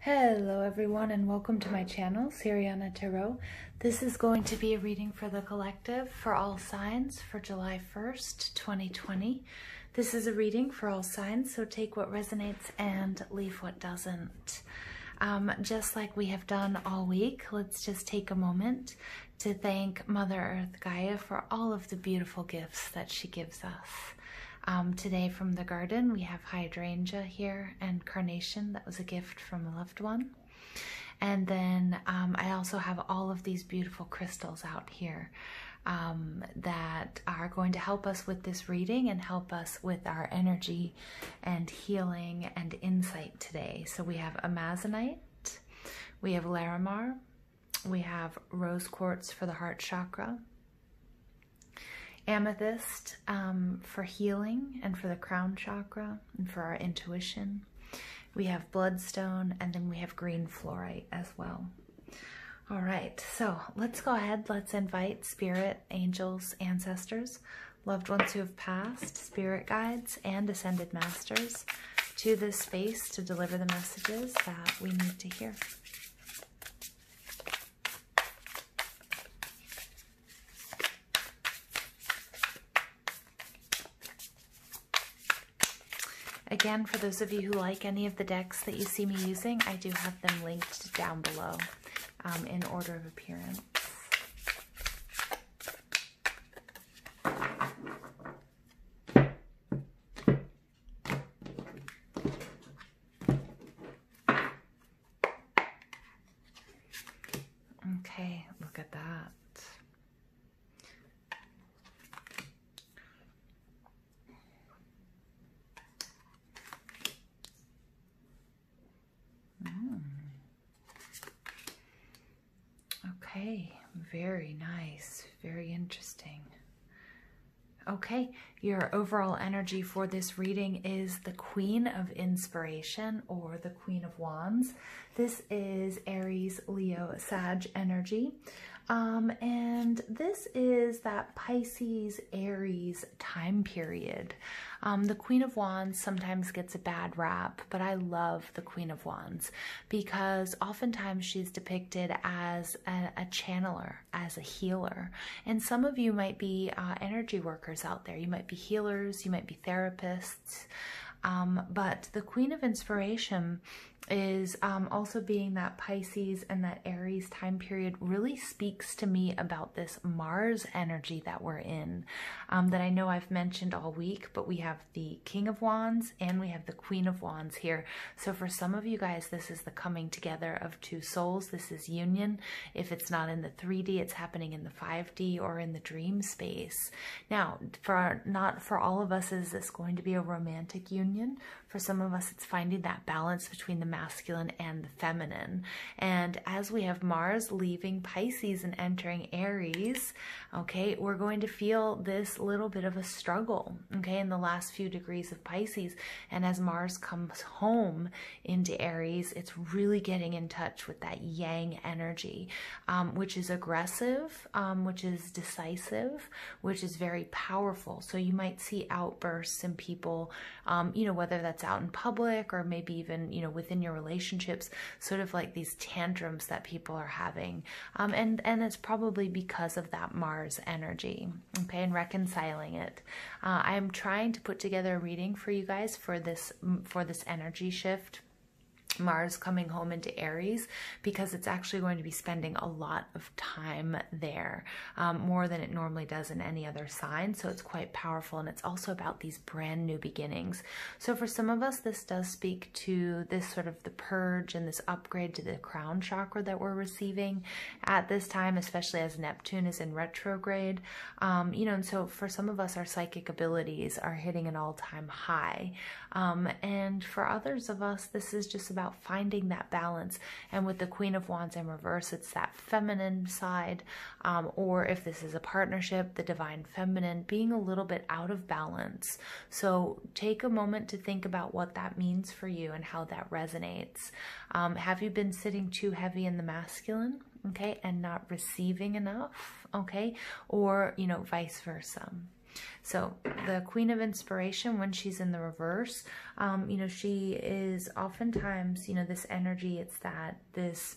Hello everyone and welcome to my channel, Siriana Tarot. This is going to be a reading for the collective for all signs for July 1st, 2020. This is a reading for all signs, so take what resonates and leave what doesn't. Just like we have done all week, let's just take a moment to thank Mother Earth Gaia for all of the beautiful gifts that she gives us. Today from the garden, we have hydrangea here and carnation. That was a gift from a loved one. And then I also have all of these beautiful crystals out here that are going to help us with this reading and help us with our energy and healing and insight today. So we have amazonite, we have larimar, we have rose quartz for the heart chakra, amethyst for healing and for the crown chakra and for our intuition. We have bloodstone, and then we have green fluorite as well. All right, so let's go ahead. Let's invite spirit, angels, ancestors, loved ones who have passed, spirit guides, and ascended masters to this space to deliver the messages that we need to hear. Again, for those of you who like any of the decks that you see me using, I do have them linked down below in order of appearance. Okay, look at that. Okay, very nice, very interesting. Okay, your overall energy for this reading is the Queen of Inspiration, or the Queen of Wands. This is Aries, Leo, Sag energy. And this is that Pisces, Aries time period. The Queen of Wands sometimes gets a bad rap, but I love the Queen of Wands because oftentimes she's depicted as a channeler, as a healer. And some of you might be energy workers out there. You might be healers, you might be therapists. But the Queen of Inspiration is also being that Pisces and that Aries time period really speaks to me about this Mars energy that we're in, that I know I've mentioned all week, but we have the King of Wands and we have the Queen of Wands here. So for some of you guys, this is the coming together of two souls. This is union. If it's not in the 3D, it's happening in the 5D or in the dream space. Now, not for all of us is this going to be a romantic union. For some of us, it's finding that balance between the masculine and the feminine. And as we have Mars leaving Pisces and entering Aries, okay, we're going to feel this little bit of a struggle, okay, in the last few degrees of Pisces. And as Mars comes home into Aries, it's really getting in touch with that yang energy, which is aggressive, which is decisive, which is very powerful. So you might see outbursts in people, you know, whether that's out in public or maybe even, you know, within your relationships, sort of like these tantrums that people are having. And it's probably because of that Mars energy, okay, and reconciling it. I'm trying to put together a reading for you guys for this energy shift, Mars coming home into Aries, because it's actually going to be spending a lot of time there, more than it normally does in any other sign. So it's quite powerful, and it's also about these brand new beginnings. So for some of us, this does speak to this sort of the purge and this upgrade to the crown chakra that we're receiving at this time, especially as Neptune is in retrograde. You know, and so for some of us, our psychic abilities are hitting an all-time high. And for others of us, this is just about finding that balance. And with the Queen of Wands in reverse, it's that feminine side, or if this is a partnership, the divine feminine being a little bit out of balance. So take a moment to think about what that means for you and how that resonates. Have you been sitting too heavy in the masculine, okay, and not receiving enough, okay, or, you know, vice versa? So the Queen of Inspiration, when she's in the reverse, you know, she is oftentimes, you know, this energy, it's that this,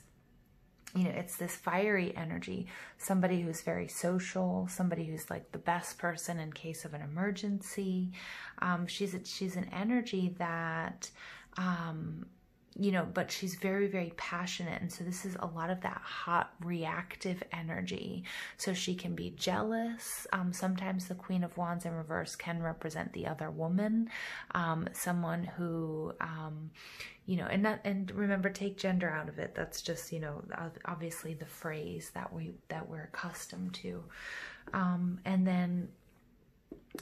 you know, it's this fiery energy, somebody who's very social, somebody who's like the best person in case of an emergency. She's an energy that, you know, but she's very, very passionate. And so this is a lot of that hot reactive energy. So she can be jealous. Sometimes the Queen of Wands in reverse can represent the other woman, someone who, you know, and remember, take gender out of it. That's just, you know, obviously the phrase that we're accustomed to. And then,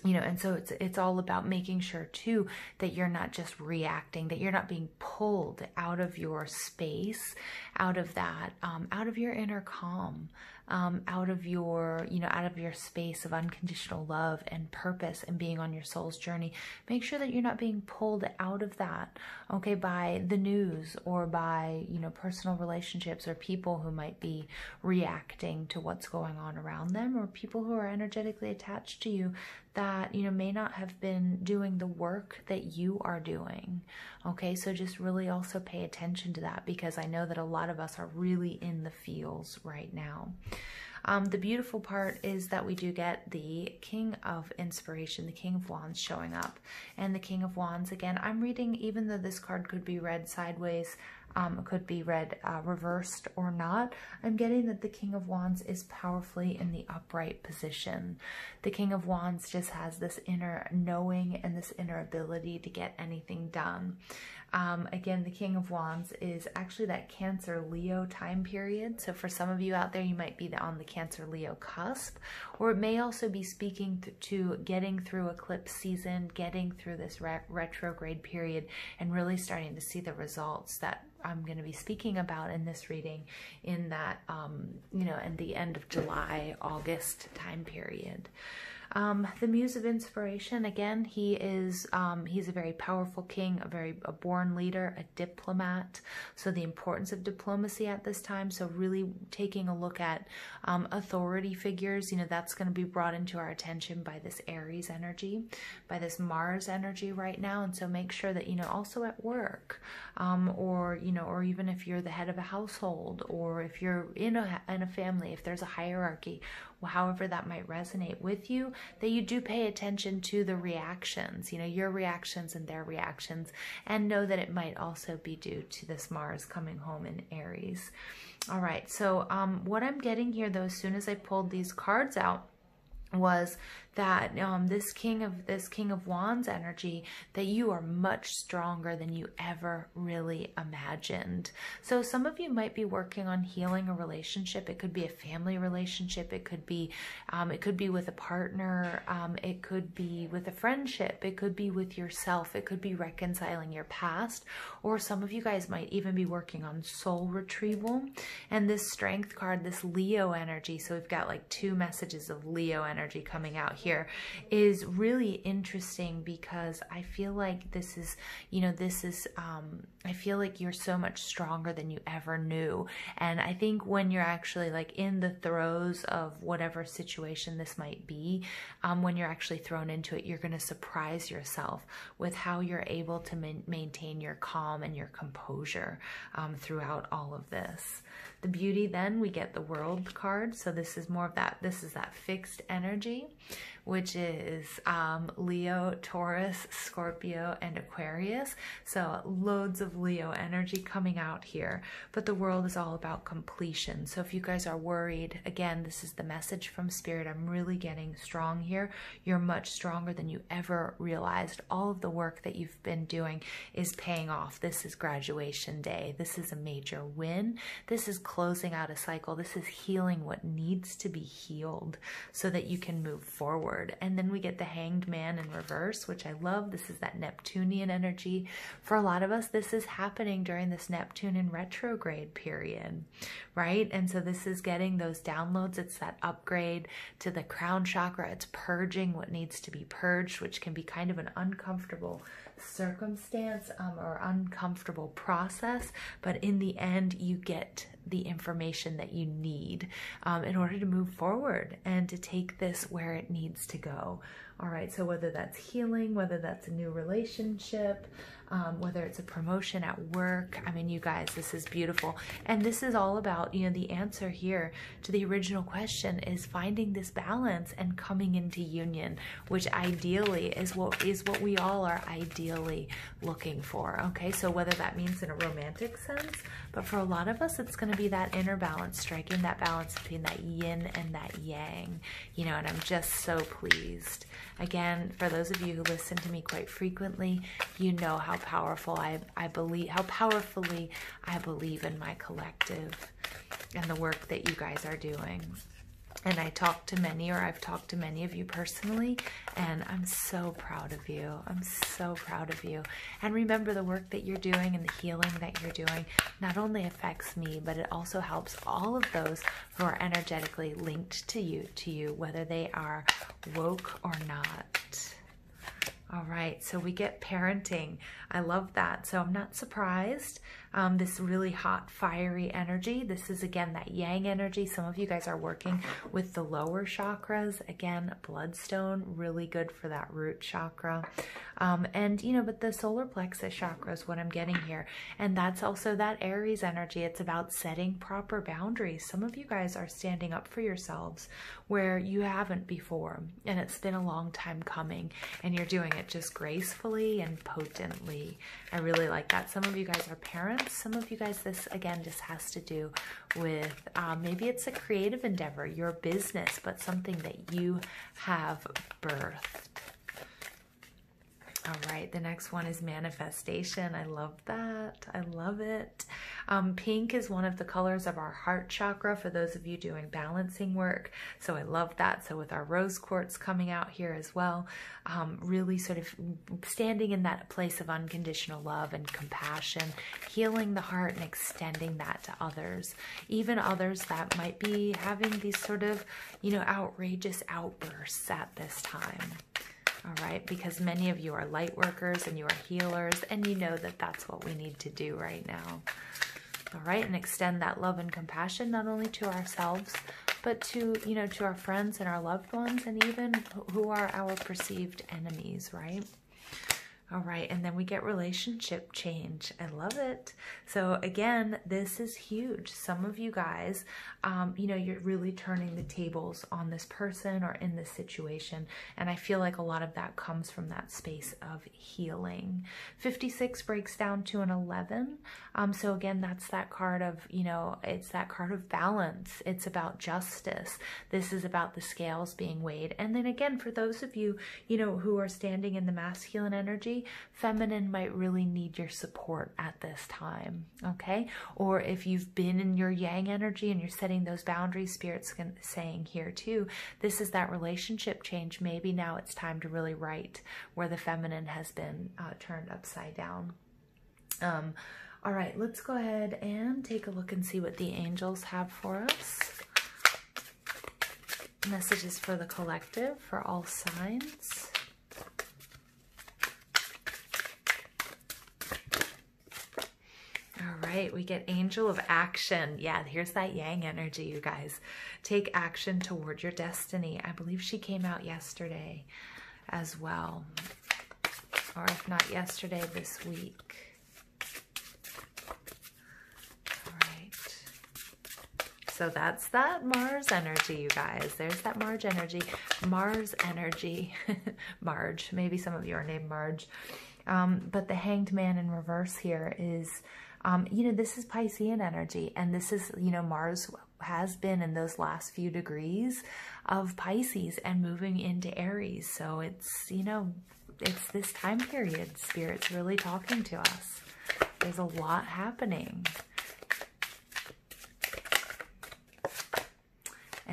you know, and so it's all about making sure too that you're not just reacting, that you're not being pulled out of your space, out of that, out of your inner calm, out of your, you know, out of your space of unconditional love and purpose and being on your soul's journey. Make sure that you're not being pulled out of that, okay, by the news or by, you know, personal relationships or people who might be reacting to what's going on around them, or people who are energetically attached to you that, you know, may not have been doing the work that you are doing. Okay, so just really also pay attention to that, because I know that a lot of us are really in the feels right now. The beautiful part is that we do get the King of Inspiration, the King of Wands showing up. And the King of Wands, again, I'm reading, even though this card could be read sideways, could be read reversed or not, I'm getting that the King of Wands is powerfully in the upright position. The King of Wands just has this inner knowing and this inner ability to get anything done. Again, the King of Wands is actually that Cancer-Leo time period. So for some of you out there, you might be on the Cancer-Leo cusp, or it may also be speaking to getting through eclipse season, getting through this retrograde period, and really starting to see the results that I'm going to be speaking about in this reading in that, you know, in the end of July, August time period. The Muse of Inspiration, again, he's a very powerful king, a born leader, a diplomat. So the importance of diplomacy at this time. So really taking a look at authority figures, you know, that's going to be brought into our attention by this Aries energy, by this Mars energy right now. And so make sure that, you know, also at work, or, you know, or even if you're the head of a household, or if you're in a family, if there's a hierarchy, however that might resonate with you, that you do pay attention to the reactions, you know, your reactions and their reactions, and know that it might also be due to this Mars coming home in Aries. All right, so what I'm getting here, though, as soon as I pulled these cards out, was that this King of Wands energy, that you are much stronger than you ever really imagined. So some of you might be working on healing a relationship. It could be a family relationship. It could be with a partner. It could be with a friendship. It could be with yourself. It could be reconciling your past, or some of you guys might even be working on soul retrieval. And this Strength card, this Leo energy, so we've got like two messages of Leo energy coming out here, is really interesting, because I feel like this is, you know, I feel like you're so much stronger than you ever knew. And I think when you're actually like in the throes of whatever situation this might be, when you're actually thrown into it, you're going to surprise yourself with how you're able to maintain your calm and your composure throughout all of this. The beauty, then we get the World card. So this is more of that, this is that fixed energy, which is Leo, Taurus, Scorpio, and Aquarius. So loads of Leo energy coming out here. But the World is all about completion. So if you guys are worried, again, this is the message from Spirit. I'm really getting strong here. You're much stronger than you ever realized. All of the work that you've been doing is paying off. This is graduation day. This is a major win. This is closing out a cycle. This is healing what needs to be healed so that you can move forward. And then we get the Hanged Man in reverse, which I love. This is that Neptunian energy. For a lot of us, this is happening during this Neptune in retrograde period, right? And so this is getting those downloads. It's that upgrade to the crown chakra. It's purging what needs to be purged, which can be kind of an uncomfortable circumstance or uncomfortable process, but in the end you get the information that you need in order to move forward and to take this where it needs to go. All right, so whether that's healing, whether that's a new relationship, whether it's a promotion at work, I mean, you guys, this is beautiful. And this is all about, you know, the answer here to the original question is finding this balance and coming into union, which ideally is what we all are ideally looking for. Okay, so whether that means in a romantic sense, but for a lot of us, it's going to be that inner balance, striking that balance between that yin and that yang, you know, and I'm just so pleased. Again, for those of you who listen to me quite frequently, you know how powerful I believe, how powerfully I believe in my collective and the work that you guys are doing. And I talk to many, or I've talked to many of you personally, and I'm so proud of you. I'm so proud of you. And remember, the work that you're doing and the healing that you're doing not only affects me, but it also helps all of those who are energetically linked to you, whether they are woke or not. All right, so we get parenting. I love that. So I'm not surprised. This really hot, fiery energy. This is, again, that yang energy. Some of you guys are working with the lower chakras. Again, bloodstone, really good for that root chakra. And, you know, but the solar plexus chakra is what I'm getting here. And that's also that Aries energy. It's about setting proper boundaries. Some of you guys are standing up for yourselves where you haven't before. And it's been a long time coming. And you're doing it just gracefully and potently. I really like that. Some of you guys are parents. Some of you guys, this again just has to do with maybe it's a creative endeavor, your business, but something that you have birthed. All right, the next one is manifestation. I love that. I love it. Pink is one of the colors of our heart chakra for those of you doing balancing work. So I love that. So with our rose quartz coming out here as well, really sort of standing in that place of unconditional love and compassion, healing the heart and extending that to others, even others that might be having these sort of, you know, outrageous outbursts at this time. All right, because many of you are light workers and you are healers, and you know that that's what we need to do right now. All right, and extend that love and compassion not only to ourselves, but to, you know, to our friends and our loved ones, and even who are our perceived enemies, right? All right, and then we get relationship change. I love it. So again, this is huge. Some of you guys, you know, you're really turning the tables on this person or in this situation. And I feel like a lot of that comes from that space of healing. 56 breaks down to an 11. So again, that's that card of, you know, it's that card of balance. It's about justice. This is about the scales being weighed. And then again, for those of you, you know, who are standing in the masculine energy, feminine might really need your support at this time, okay? Or if you've been in your yang energy and you're setting those boundaries, Spirit's saying here too, this is that relationship change. Maybe now it's time to really right where the feminine has been turned upside down. All right, let's go ahead and take a look and see what the angels have for us. Messages for the collective, for all signs. All right, we get angel of action. Yeah, here's that yang energy, you guys. Take action toward your destiny. I believe she came out yesterday as well. Or if not yesterday, this week. All right. So that's that Mars energy, you guys. There's that Mars energy. Mars energy. Marge. Maybe some of you are named Marge. But the Hanged Man in reverse here is... you know, this is Piscean energy, and this is, you know, Mars has been in those last few degrees of Pisces and moving into Aries. So it's, you know, it's this time period. Spirit's really talking to us. There's a lot happening.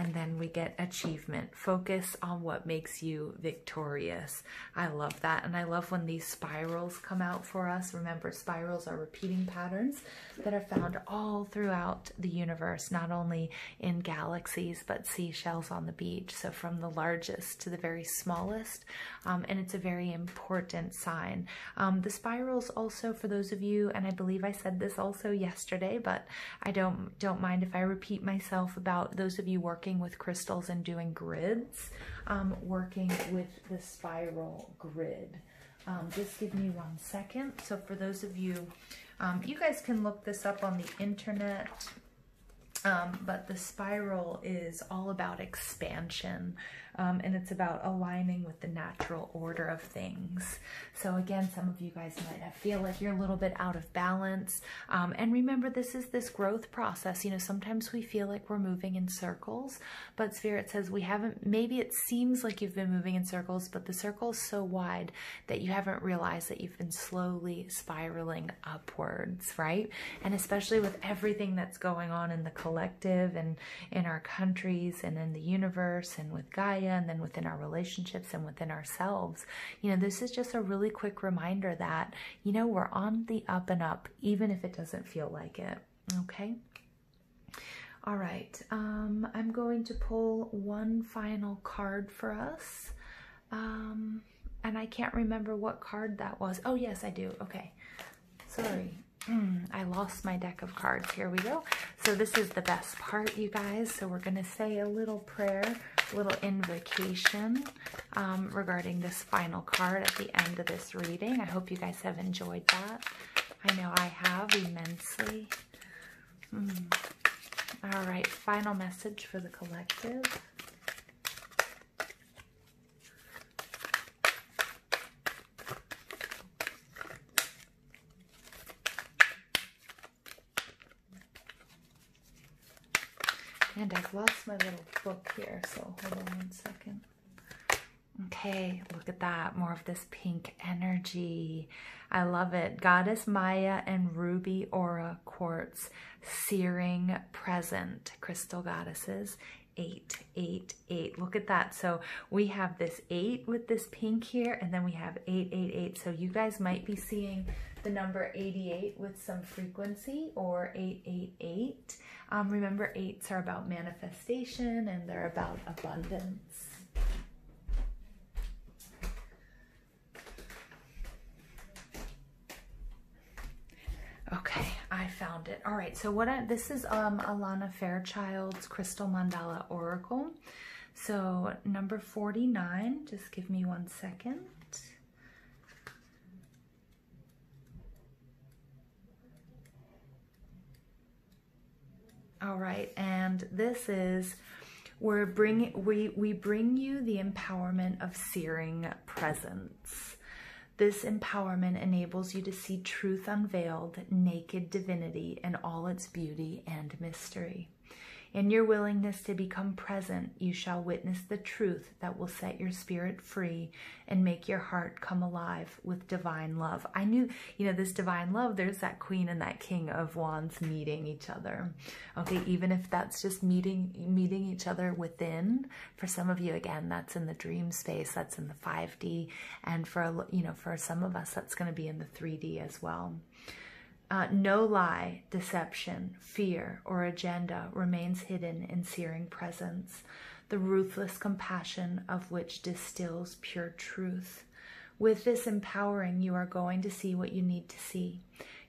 And then we get achievement. Focus on what makes you victorious. I love that. And I love when these spirals come out for us. Remember, spirals are repeating patterns that are found all throughout the universe, not only in galaxies, but seashells on the beach. So from the largest to the very smallest. And it's a very important sign. The spirals also, for those of you, and I believe I said this also yesterday, but I don't mind if I repeat myself about those of you working with crystals and doing grids, working with the spiral grid. Just give me 1 second. So for those of you, you guys can look this up on the internet, but the spiral is all about expansion, and it's about aligning with the natural order of things. So again, some of you guys might feel like you're a little bit out of balance. And remember, this is this growth process. You know, sometimes we feel like we're moving in circles, but Spirit says we haven't. Maybe it seems like you've been moving in circles, but the circle is so wide that you haven't realized that you've been slowly spiraling upwards, right? And especially with everything that's going on in the collective and in our countries and in the universe and with Gaia, and then within our relationships and within ourselves, you know, this is just a really quick reminder that, you know, we're on the up and up, even if it doesn't feel like it. Okay. All right. I'm going to pull one final card for us. And I can't remember what card that was. Oh, yes, I do. Okay. Sorry. I lost my deck of cards. Here we go. So this is the best part, you guys. So we're going to say a little prayer, a little invocation regarding this final card at the end of this reading. I hope you guys have enjoyed that. I know I have immensely. All right, final message for the collective. And I've lost my little book here, so hold on 1 second. Okay, look at that. More of this pink energy. I love it. Goddess Maya and Ruby Aura Quartz, Searing Present, Crystal Goddesses. 8, 8, 8. Look at that. So we have this 8 with this pink here, and then we have 8, 8, 8. So you guys might be seeing the number 88 with some frequency, or 888. Remember, 8s are about manifestation and they're about abundance. Okay, I found it. All right, so this is Alana Fairchild's Crystal Mandala Oracle. So number 49, just give me 1 second. All right, and this is, we bring you the empowerment of searing presence. This empowerment enables you to see truth unveiled, naked divinity in all its beauty and mystery. In your willingness to become present, you shall witness the truth that will set your spirit free and make your heart come alive with divine love. I knew, you know, this divine love, there's that Queen and that King of Wands meeting each other. Okay, even if that's just meeting each other within. For some of you, again, that's in the dream space, that's in the 5D, and for, you know, for some of us, that's going to be in the 3D as well. No lie, deception, fear, or agenda remains hidden in searing presence, the ruthless compassion of which distills pure truth. With this empowering, you are going to see what you need to see.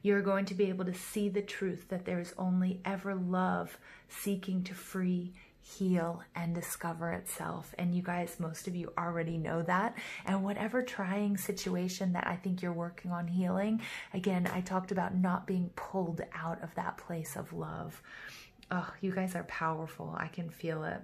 You are going to be able to see the truth that there is only ever love seeking to free, heal, and discover itself. And you guys, most of you already know that. And whatever trying situation that I think you're working on healing, again, I talked about not being pulled out of that place of love. Oh, you guys are powerful. I can feel it.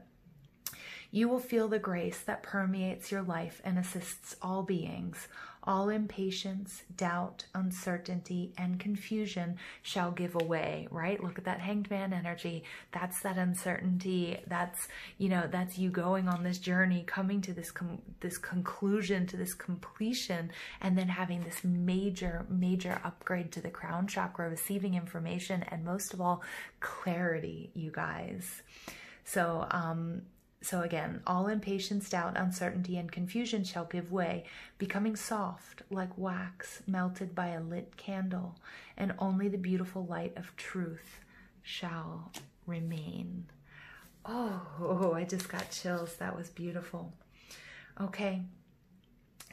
You will feel the grace that permeates your life and assists all beings. All impatience, doubt, uncertainty, and confusion shall give away, right? Look at that Hanged Man energy. That's that uncertainty. That's, you know, that's you going on this journey, coming to this conclusion, to this completion, and then having this major upgrade to the crown chakra, receiving information, and most of all, clarity, you guys. So again, all impatience, doubt, uncertainty, and confusion shall give way, becoming soft like wax melted by a lit candle, and only the beautiful light of truth shall remain. Oh, I just got chills. That was beautiful. Okay,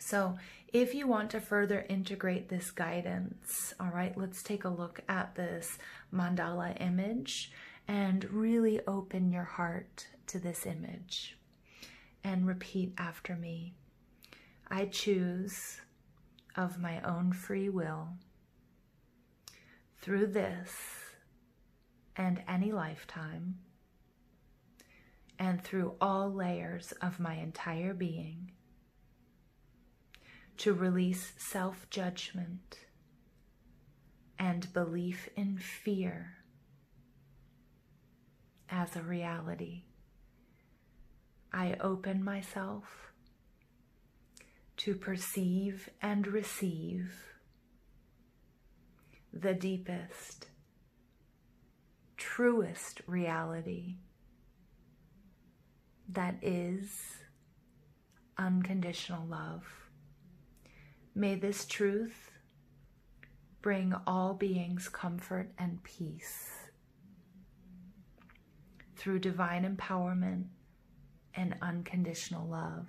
so if you want to further integrate this guidance, all right, let's take a look at this mandala image and really open your heart to this image and repeat after me. I choose of my own free will through this and any lifetime and through all layers of my entire being to release self-judgment and belief in fear as a reality. I open myself to perceive and receive the deepest, truest reality that is unconditional love. May this truth bring all beings comfort and peace through divine empowerment and unconditional love.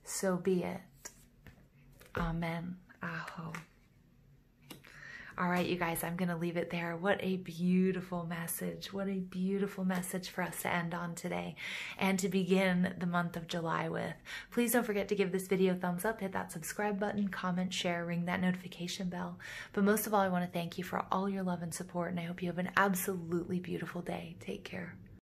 So be it. Amen. Aho. All right, you guys, I'm going to leave it there. What a beautiful message. What a beautiful message for us to end on today and to begin the month of July with. Please don't forget to give this video a thumbs up, hit that subscribe button, comment, share, ring that notification bell. But most of all, I want to thank you for all your love and support, and I hope you have an absolutely beautiful day. Take care.